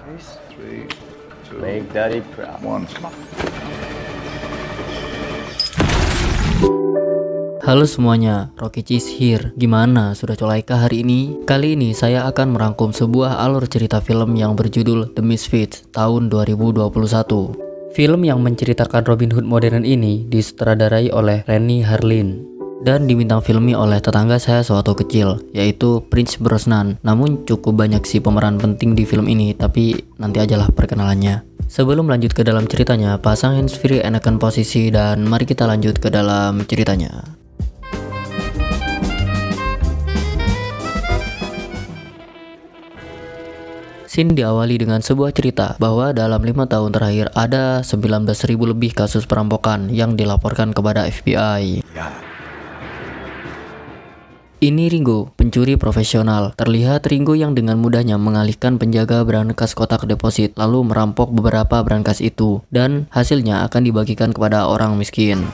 Three, two, Make Daddy proud. one. Halo semuanya, Rocky Cheese here. Gimana, sudah colaikah hari ini? Kali ini saya akan merangkum sebuah alur cerita film yang berjudul The Misfits tahun 2021. Film yang menceritakan Robin Hood modern ini disutradarai oleh Renny Harlin dan dibintang filmi oleh tetangga saya sewaktu kecil, yaitu Pierce Brosnan. Namun cukup banyak sih pemeran penting di film ini, tapi nanti ajalah perkenalannya. Sebelum lanjut ke dalam ceritanya, pasang handsfree, enakan posisi, dan mari kita lanjut ke dalam ceritanya. Scene diawali dengan sebuah cerita bahwa dalam 5 tahun terakhir ada 19.000 lebih kasus perampokan yang dilaporkan kepada FBI. Ini Ringo, pencuri profesional. Terlihat Ringo yang dengan mudahnya mengalihkan penjaga berangkas kotak deposit lalu merampok beberapa berangkas itu, dan hasilnya akan dibagikan kepada orang miskin.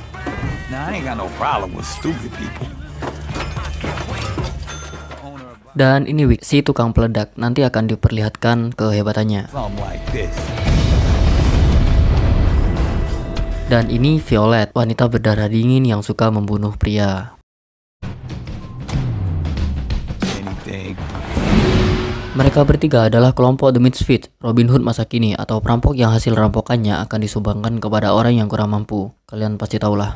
Now, I ain't got no problem with stupid people. Dan ini Wick, si tukang peledak, nanti akan diperlihatkan kehebatannya. Something like this. Dan ini Violet, wanita berdarah dingin yang suka membunuh pria. Anything. Mereka bertiga adalah kelompok The Misfits, Robin Hood masa kini, atau perampok yang hasil rampokannya akan disumbangkan kepada orang yang kurang mampu. Kalian pasti tahulah.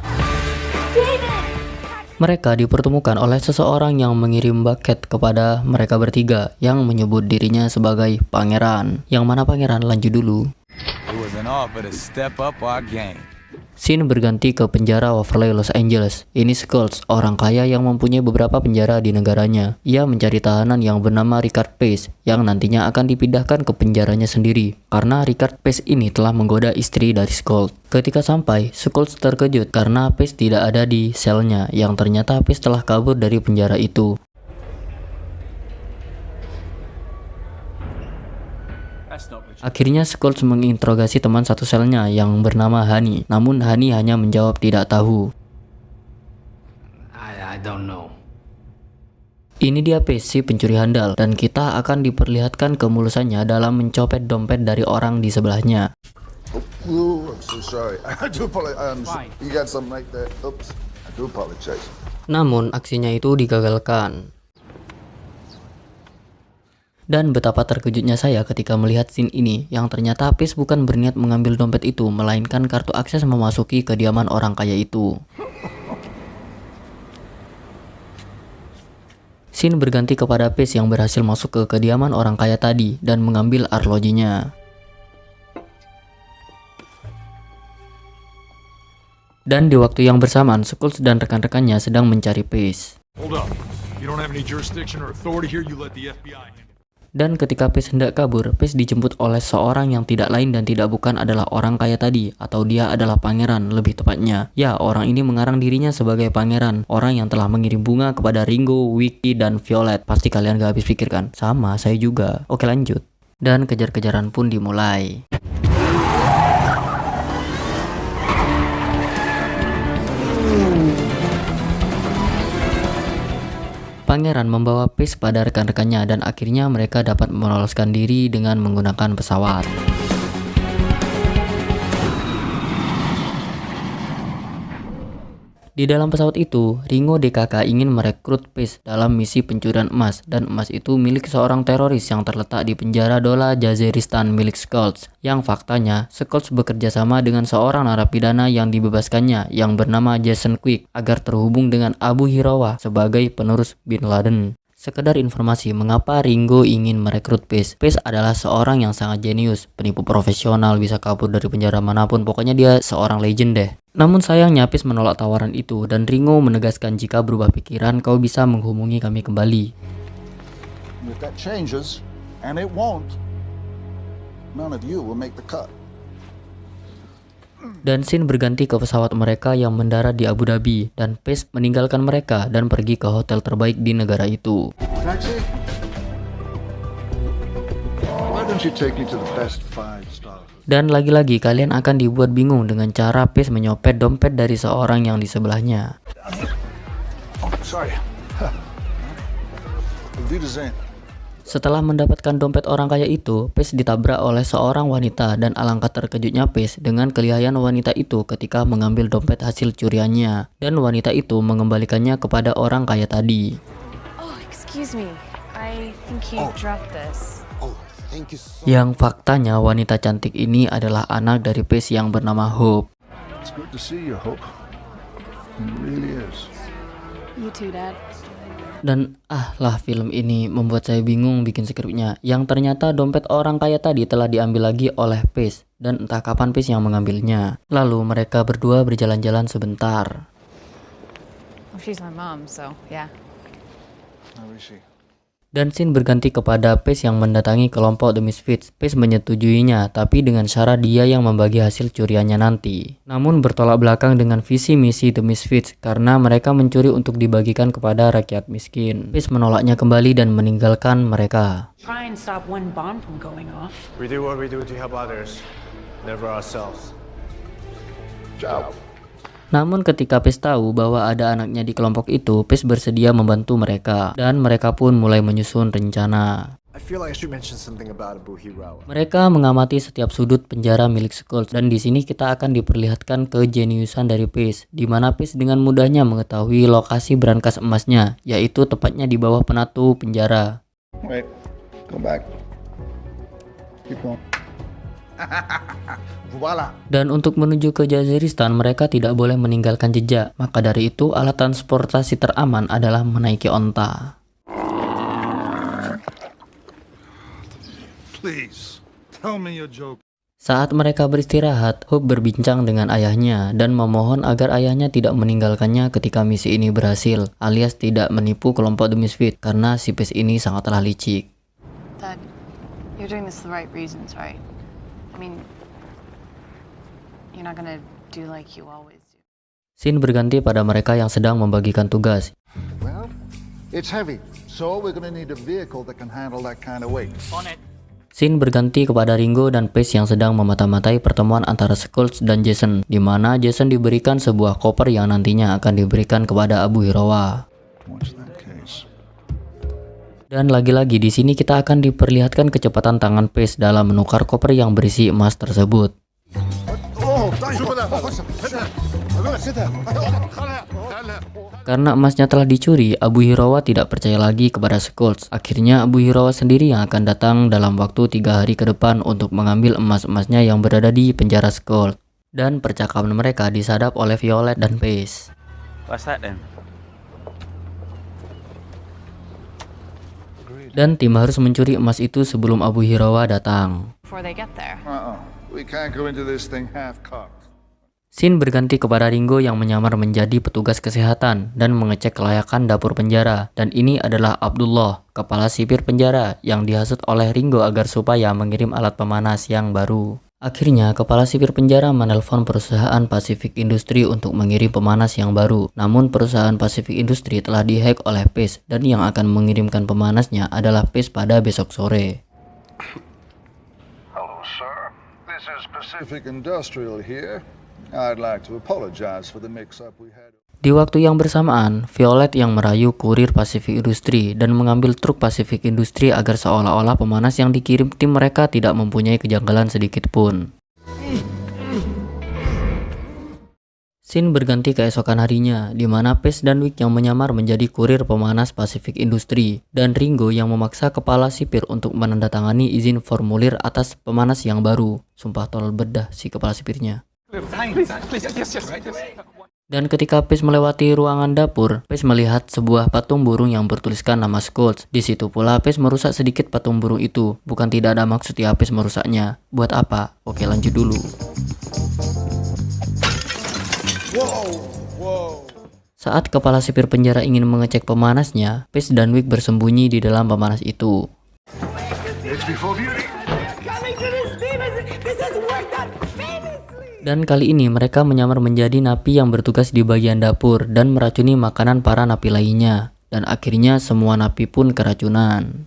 Mereka dipertemukan oleh seseorang yang mengirim bucket kepada mereka bertiga yang menyebut dirinya sebagai pangeran. Yang mana pangeran, lanjut dulu. It was an offer to step up our game. Scene berganti ke penjara Waverly, Los Angeles. Ini Skulls, orang kaya yang mempunyai beberapa penjara di negaranya. Ia mencari tahanan yang bernama Richard Pace yang nantinya akan dipindahkan ke penjaranya sendiri karena Richard Pace ini telah menggoda istri dari Skulls. Ketika sampai, Skulls terkejut karena Pace tidak ada di selnya, yang ternyata Pace telah kabur dari penjara itu. Akhirnya Skulls menginterogasi teman satu selnya yang bernama Hani, namun Hani hanya menjawab tidak tahu. I don't know. Ini dia Pace, si pencuri handal, dan kita akan diperlihatkan kemulusannya dalam mencopet dompet dari orang di sebelahnya. Oh, I'm so sorry. I do apologize. You got something like that? Oops. I do apologize. Namun aksinya itu digagalkan. Dan betapa terkejutnya saya ketika melihat scene ini, yang ternyata Pace bukan berniat mengambil dompet itu, melainkan kartu akses memasuki kediaman orang kaya itu. Scene berganti kepada Pace yang berhasil masuk ke kediaman orang kaya tadi dan mengambil arlojinya. Dan di waktu yang bersamaan, Skulls dan rekan-rekannya sedang mencari Pace. Hold up. You don't have any jurisdiction or authority here. You let the FBI handle it. Dan ketika Pace hendak kabur, Pace dijemput oleh seorang yang tidak lain dan tidak bukan adalah orang kaya tadi, atau dia adalah pangeran lebih tepatnya. Ya, orang ini mengarang dirinya sebagai pangeran, orang yang telah mengirim bunga kepada Ringo, Vicky, dan Violet. Pasti kalian gak habis pikir kan? Sama, saya juga. Oke, lanjut. Dan kejar-kejaran pun dimulai. Pangeran membawa Pace pada rekan-rekannya dan akhirnya mereka dapat meloloskan diri dengan menggunakan pesawat. Di dalam pesawat itu, Ringo DKK ingin merekrut Pace dalam misi pencurian emas, dan emas itu milik seorang teroris yang terletak di penjara Dola Jaziristan milik Skulls. Yang faktanya, Skulls bekerja sama dengan seorang narapidana yang dibebaskannya yang bernama Jason Quick agar terhubung dengan Abu Hirawa sebagai penerus Bin Laden. Sekedar informasi mengapa Ringo ingin merekrut Pace. Pace adalah seorang yang sangat jenius, penipu profesional, bisa kabur dari penjara manapun, pokoknya dia seorang legend deh. Namun sayangnya Pace menolak tawaran itu dan Ringo menegaskan jika berubah pikiran kau bisa menghubungi kami kembali. If that changes, and it won't, none of you will make the cut. Dan scene berganti ke pesawat mereka yang mendarat di Abu Dhabi, dan Pace meninggalkan mereka dan pergi ke hotel terbaik di negara itu. Taxi? Why don't you take me to the best 5-star? Dan lagi-lagi kalian akan dibuat bingung dengan cara Pace menyopet dompet dari seorang yang di sebelahnya. Oh, sorry. Auf Wiedersehen. Setelah mendapatkan dompet orang kaya itu, Pace ditabrak oleh seorang wanita dan alangkah terkejutnya Pace dengan kelihayan wanita itu ketika mengambil dompet hasil curiannya dan wanita itu mengembalikannya kepada orang kaya tadi. Oh, excuse me. I think you dropped this. Thank you so Yang faktanya wanita cantik ini adalah anak dari Pace yang bernama Hope. It's good to see you, Hope. It really is. You too, Dad. Dan film ini membuat saya bingung bikin skripnya. Yang ternyata dompet orang kaya tadi telah diambil lagi oleh Pace dan entah kapan Pace yang mengambilnya. Lalu mereka berdua berjalan-jalan sebentar. Well, she's my mom, so yeah. How is she? Dan scene berganti kepada Pace yang mendatangi kelompok The Misfits. Pace menyetujuinya, tapi dengan syarat dia yang membagi hasil curiannya nanti. Namun bertolak belakang dengan visi misi The Misfits karena mereka mencuri untuk dibagikan kepada rakyat miskin. Pace menolaknya kembali dan meninggalkan mereka. Try and stop one bomb from going off. We do what we do to help others, never ourselves. Ciao. Namun ketika Pace tahu bahwa ada anaknya di kelompok itu, Pace bersedia membantu mereka dan mereka pun mulai menyusun rencana. I feel like I should mention something about Abu Hirawa. Mereka mengamati setiap sudut penjara milik Skulls dan di sini kita akan diperlihatkan kejeniusan dari Pace, di mana Pace dengan mudahnya mengetahui lokasi berangkas emasnya, yaitu tepatnya di bawah penatu penjara. Wait. Go back. Keep going. Voila. Dan untuk menuju ke Jaziristan mereka tidak boleh meninggalkan jejak. Maka dari itu alat transportasi teraman adalah menaiki onta. Please, tell me a joke. Saat mereka beristirahat, Hope berbincang dengan ayahnya dan memohon agar ayahnya tidak meninggalkannya ketika misi ini berhasil, alias tidak menipu kelompok The Misfits karena si Pace ini sangatlah licik. Dad, you're doing this for the right reasons, right? I mean, you're not gonna do like you always do. Scene berganti pada mereka yang sedang membagikan tugas. Well, it's heavy, so we're going to need a vehicle that can handle that kind of weight. Scene berganti kepada Ringo dan Pace yang sedang memata-matai pertemuan antara Skulls dan Jason, di mana Jason diberikan sebuah koper yang nantinya akan diberikan kepada Abu Hirawa. What's that case? Dan lagi-lagi di sini kita akan diperlihatkan kecepatan tangan Pace dalam menukar koper yang berisi emas tersebut. Karena emasnya telah dicuri, Abu Hirawa tidak percaya lagi kepada Skulls. Akhirnya Abu Hirawa sendiri yang akan datang dalam waktu 3 hari ke depan untuk mengambil emas-emasnya yang berada di penjara Skulls. Dan percakapan mereka disadap oleh Violet dan Pace. What's that then? Dan tim harus mencuri emas itu sebelum Abu Hirawa datang. Before they get there. We can't go into this thing half-cocked. Scene berganti kepada Ringo yang menyamar menjadi petugas kesehatan dan mengecek kelayakan dapur penjara. Dan ini adalah Abdullah, kepala sipir penjara yang dihasut oleh Ringo agar supaya mengirim alat pemanas yang baru. Akhirnya, kepala sipir penjara menelpon perusahaan Pacific Industry untuk mengirim pemanas yang baru. Namun perusahaan Pacific Industry telah dihack oleh Pace dan yang akan mengirimkan pemanasnya adalah Pace pada besok sore. Hello, sir. This is Pacific Industrial here. I'd like to apologize for the mix-up we had. Di waktu yang bersamaan, Violet yang merayu kurir Pacific Industry dan mengambil truk Pacific Industry agar seolah-olah pemanas yang dikirim tim mereka tidak mempunyai kejanggalan sedikit pun. Scene berganti keesokan harinya, di mana Pace dan Wick yang menyamar menjadi kurir pemanas Pacific Industry, dan Ringo yang memaksa kepala sipir untuk menandatangani izin formulir atas pemanas yang baru. Sumpah tolol bedah si kepala sipirnya. Dan ketika Pace melewati ruangan dapur, Pace melihat sebuah patung burung yang bertuliskan nama Skulls. Di situ pula Pace merusak sedikit patung burung itu. Bukan tidak ada maksud ya Pace merusaknya. Buat apa? Oke, lanjut dulu. Saat kepala sipir penjara ingin mengecek pemanasnya, Pace dan Wick bersembunyi di dalam pemanas itu. Dan kali ini mereka menyamar menjadi napi yang bertugas di bagian dapur dan meracuni makanan para napi lainnya. Dan akhirnya semua napi pun keracunan.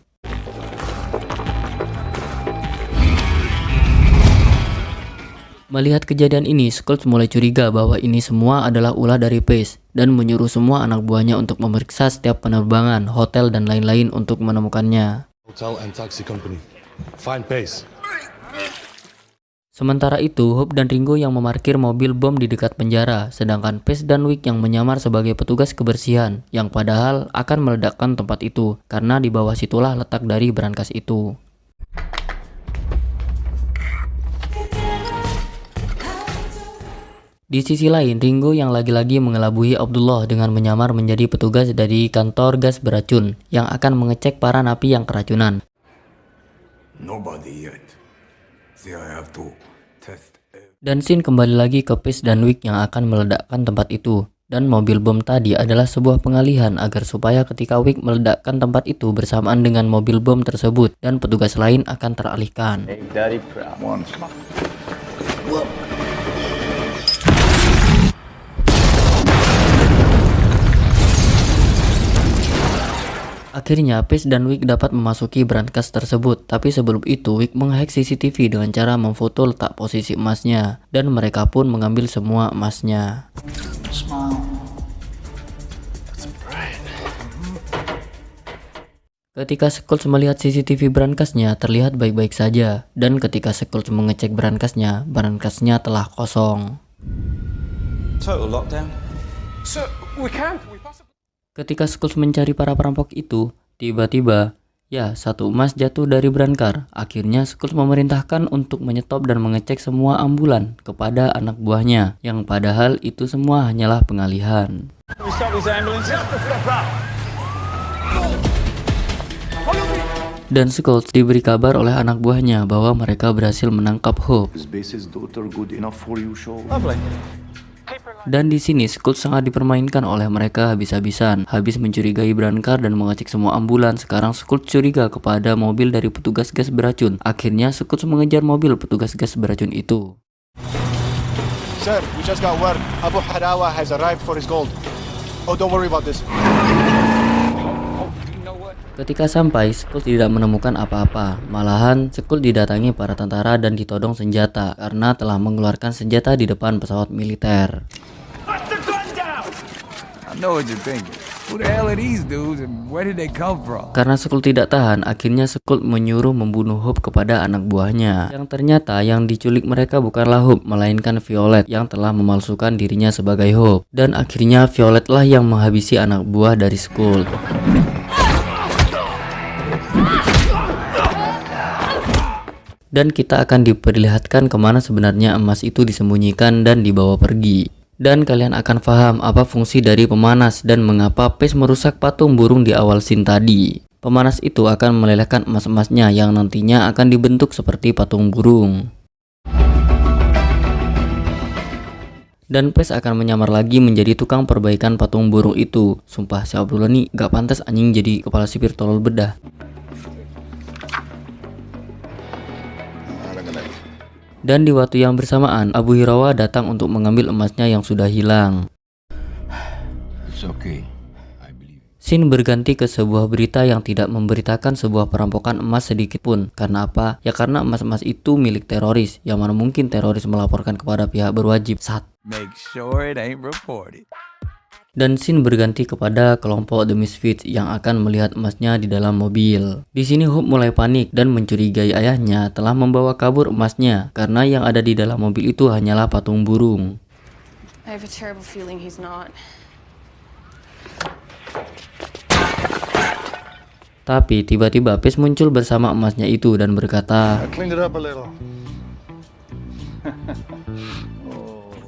Melihat kejadian ini, Skulls mulai curiga bahwa ini semua adalah ulah dari Pace dan menyuruh semua anak buahnya untuk memeriksa setiap penerbangan, hotel, dan lain-lain untuk menemukannya. Hotel and taxi company. Fine pace. Sementara itu, Hope dan Ringo yang memarkir mobil bom di dekat penjara, sedangkan Pace dan Wick yang menyamar sebagai petugas kebersihan, yang padahal akan meledakkan tempat itu, karena di bawah situlah letak dari brankas itu. Di sisi lain, Ringo yang lagi-lagi mengelabui Abdullah dengan menyamar menjadi petugas dari kantor gas beracun, yang akan mengecek para napi yang keracunan. Nobody yet. See, I have to test. Dan scene kembali lagi ke Pace dan Wick yang akan meledakkan tempat itu. Dan mobil bom tadi adalah sebuah pengalihan agar supaya ketika Wick meledakkan tempat itu bersamaan dengan mobil bom tersebut dan petugas lain akan teralihkan. Akhirnya Pace dan Wick dapat memasuki brankas tersebut, tapi sebelum itu Wick menghack CCTV dengan cara memfoto letak posisi emasnya, dan mereka pun mengambil semua emasnya. Ketika Skulls melihat CCTV brankasnya terlihat baik-baik saja, dan ketika Skulls mengecek brankasnya telah kosong. Total lockdown. Ketika Skulls mencari para perampok itu, tiba-tiba, satu emas jatuh dari brankar. Akhirnya Skulls memerintahkan untuk menyetop dan mengecek semua ambulan kepada anak buahnya, yang padahal itu semua hanyalah pengalihan. Dan Skulls diberi kabar oleh anak buahnya bahwa mereka berhasil menangkap Hope. Dan di sini Skulls sangat dipermainkan oleh mereka habis-habisan. Habis mencurigai brankar dan mengecek semua ambulan, sekarang Skulls curiga kepada mobil dari petugas gas beracun. Akhirnya Skulls mengejar mobil petugas gas beracun itu. Sir, we just got word. Abu Hadawa has arrived for his gold. Oh, don't worry about this. Ketika sampai, Skulls tidak menemukan apa-apa. Malahan, Skulls didatangi para tentara dan ditodong senjata karena telah mengeluarkan senjata di depan pesawat militer. I know what you're thinking. Who the hell are these dudes and where did they come from? Karena Skulls tidak tahan, akhirnya Skulls menyuruh membunuh Hope kepada anak buahnya. Yang ternyata yang diculik mereka bukanlah Hope, melainkan Violet yang telah memalsukan dirinya sebagai Hope. Dan akhirnya Violet lah yang menghabisi anak buah dari Skulls. Dan kita akan diperlihatkan kemana sebenarnya emas itu disembunyikan dan dibawa pergi. Dan kalian akan paham apa fungsi dari pemanas dan mengapa Pace merusak patung burung di awal scene tadi. Pemanas itu akan melelehkan emas-emasnya yang nantinya akan dibentuk seperti patung burung. Dan Pace akan menyamar lagi menjadi tukang perbaikan patung burung itu. Sumpah si Abdullah nih gak pantas anjing jadi kepala sipir tolol bedah. Dan di waktu yang bersamaan, Abu Hirawa datang untuk mengambil emasnya yang sudah hilang. It's okay. I believe. Scene berganti ke sebuah berita yang tidak memberitakan sebuah perampokan emas sedikit pun. Karena apa? Ya karena emas-emas itu milik teroris, yang mana mungkin teroris melaporkan kepada pihak berwajib. Make sure it ain't reported. Dan scene berganti kepada kelompok The Misfits yang akan melihat emasnya di dalam mobil. Di sini Hope mulai panik dan mencurigai ayahnya telah membawa kabur emasnya karena yang ada di dalam mobil itu hanyalah patung burung. I have a terrible feeling he's not. Tapi tiba-tiba Pace muncul bersama emasnya itu dan berkata, I cleaned it up a little.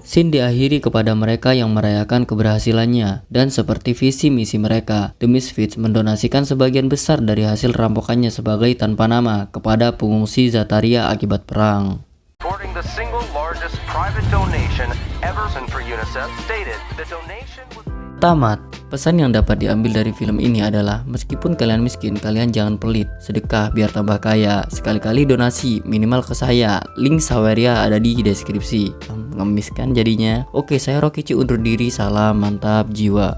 Scene diakhiri kepada mereka yang merayakan keberhasilannya, dan seperti visi misi mereka, The Misfits mendonasikan sebagian besar dari hasil rampokannya sebagai tanpa nama kepada pengungsi Zataria akibat perang. Tamat. Pesan yang dapat diambil dari film ini adalah meskipun kalian miskin, kalian jangan pelit, sedekah biar tambah kaya, sekali-kali donasi minimal ke saya. Link Saweria ada di deskripsi. Ngemis kan jadinya. Oke, saya Rocky Ci undur diri, salam mantap jiwa.